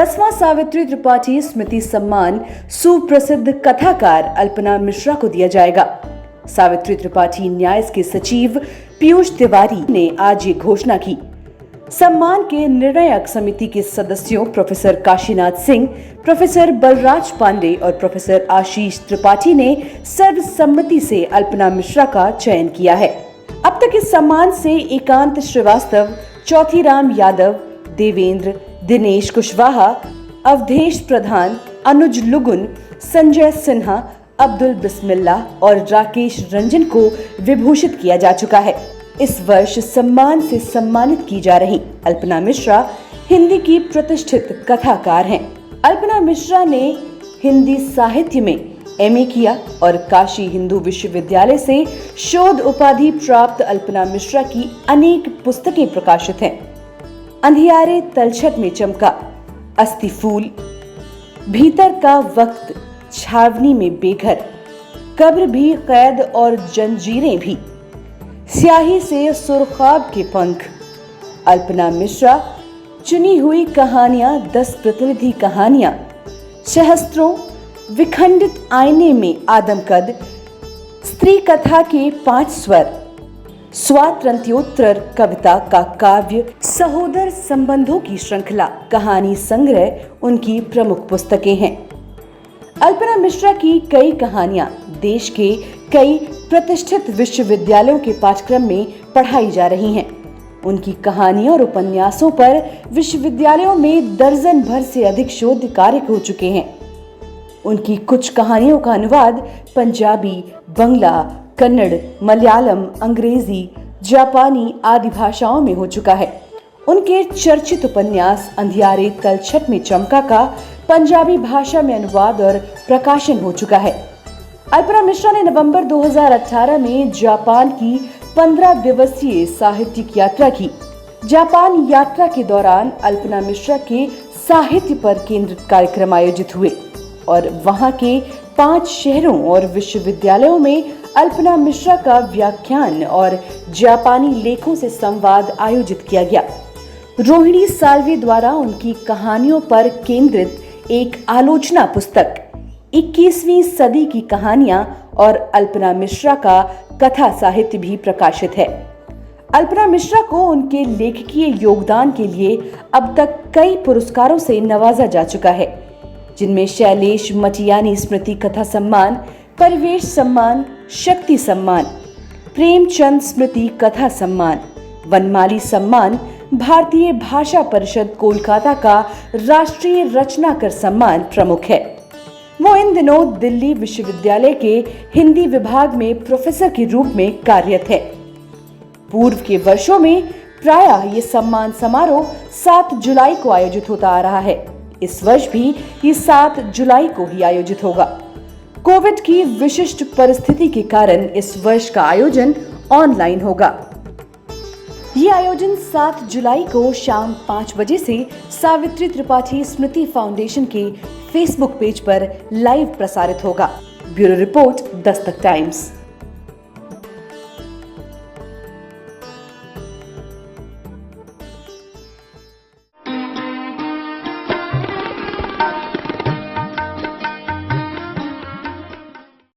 10वां सावित्री त्रिपाठी स्मृति सम्मान सुप्रसिद्ध कथाकार अल्पना मिश्रा को दिया जाएगा। सावित्री त्रिपाठी न्यास के सचिव पीयूष तिवारी ने आज ये घोषणा की। सम्मान के निर्णायक समिति के सदस्यों प्रोफेसर काशीनाथ सिंह, प्रोफेसर बलराज पांडे और प्रोफेसर आशीष त्रिपाठी ने सर्वसम्मति से अल्पना मिश्रा का चयन किया है। अब तक इस सम्मान से एकांत श्रीवास्तव, चौथीराम यादव, देवेंद्र, दिनेश कुशवाहा, अवधेश प्रधान, अनुज लुगुन, संजय सिन्हा, अब्दुल बिस्मिल्लाह और राकेश रंजन को विभूषित किया जा चुका है। इस वर्ष सम्मान से सम्मानित की जा रही अल्पना मिश्रा हिंदी की प्रतिष्ठित कथाकार हैं। अल्पना मिश्रा ने हिंदी साहित्य में एमए किया और काशी हिंदू विश्वविद्यालय से शोध उपाधि प्राप्त अल्पना मिश्रा की अनेक पुस्तकें प्रकाशित हैं। अंधियारे तलछट में चमका, अस्थि फूल, भीतर का वक्त, छावनी में बेघर, कब्र भी कैद और जंजीरें भी, स्याही से सुर्खाब के पंख, अल्पना मिश्रा, चुनी हुई कहानियां 10 प्रतिनिधि कहानियां, सहस्त्रों, विखंडित आईने में आदमकद, स्त्री कथा के 5 स्वर, स्वातंत्र्योत्तर कविता का काव्य, सहोदर संबंधों की श्रृंखला, कहानी संग्रह उनकी प्रमुख पुस्तकें हैं। अल्पना मिश्रा की कई कहानियां देश के कई प्रतिष्ठित विश्वविद्यालयों के पाठ्यक्रम में पढ़ाई जा रही हैं। उनकी कहानियों और उपन्यासों पर विश्वविद्यालयों में दर्जन भर से अधिक शोध कार्य हो चुके हैं। उनकी कुछ कहानियों का अनुवाद पंजाबी, बंगला, कन्नड़, मलयालम, अंग्रेजी, जापानी आदि भाषाओं में हो चुका है। उनके चर्चित उपन्यास अंधियारे तलछट में चमका का पंजाबी भाषा में अनुवाद और प्रकाशन हो चुका है। अल्पना मिश्रा ने नवंबर 2018 में जापान की 15 दिवसीय साहित्यिक यात्रा की। जापान यात्रा के दौरान अल्पना मिश्रा के साहित्य पर केंद्रित कार्यक्रम आयोजित हुए और वहां के 5 शहरों और विश्वविद्यालयों में अल्पना मिश्रा का व्याख्यान और जापानी लेखों से संवाद आयोजित किया गया। रोहिणी साल्वे द्वारा उनकी कहानियों पर केंद्रित एक आलोचना पुस्तक 21वीं सदी की कहानियां और अल्पना मिश्रा का कथा साहित्य भी प्रकाशित है। अल्पना मिश्रा को उनके लेखकीय योगदान के लिए अब तक कई पुरस्कारों से नवाजा जा चुका है, जिनमें शैलेश मटियानी स्मृति कथा सम्मान, परिवेश सम्मान, शक्ति सम्मान, प्रेमचंद स्मृति कथा सम्मान, वनमाली सम्मान, भारतीय भाषा परिषद कोलकाता का राष्ट्रीय रचनाकर सम्मान प्रमुख है। वो इन दिनों दिल्ली विश्वविद्यालय के हिंदी विभाग में प्रोफेसर के रूप में कार्यरत है। पूर्व के वर्षों में प्रायः ये सम्मान समारोह 7 जुलाई को आयोजित होता आ रहा है। इस वर्ष भी ये 7 जुलाई को ही आयोजित होगा। कोविड की विशिष्ट परिस्थिति के कारण इस वर्ष का आयोजन ऑनलाइन होगा। ये आयोजन 7 जुलाई को शाम 5 बजे से सावित्री त्रिपाठी स्मृति फाउंडेशन के फेसबुक पेज पर लाइव प्रसारित होगा। Bureau report, Dastak times.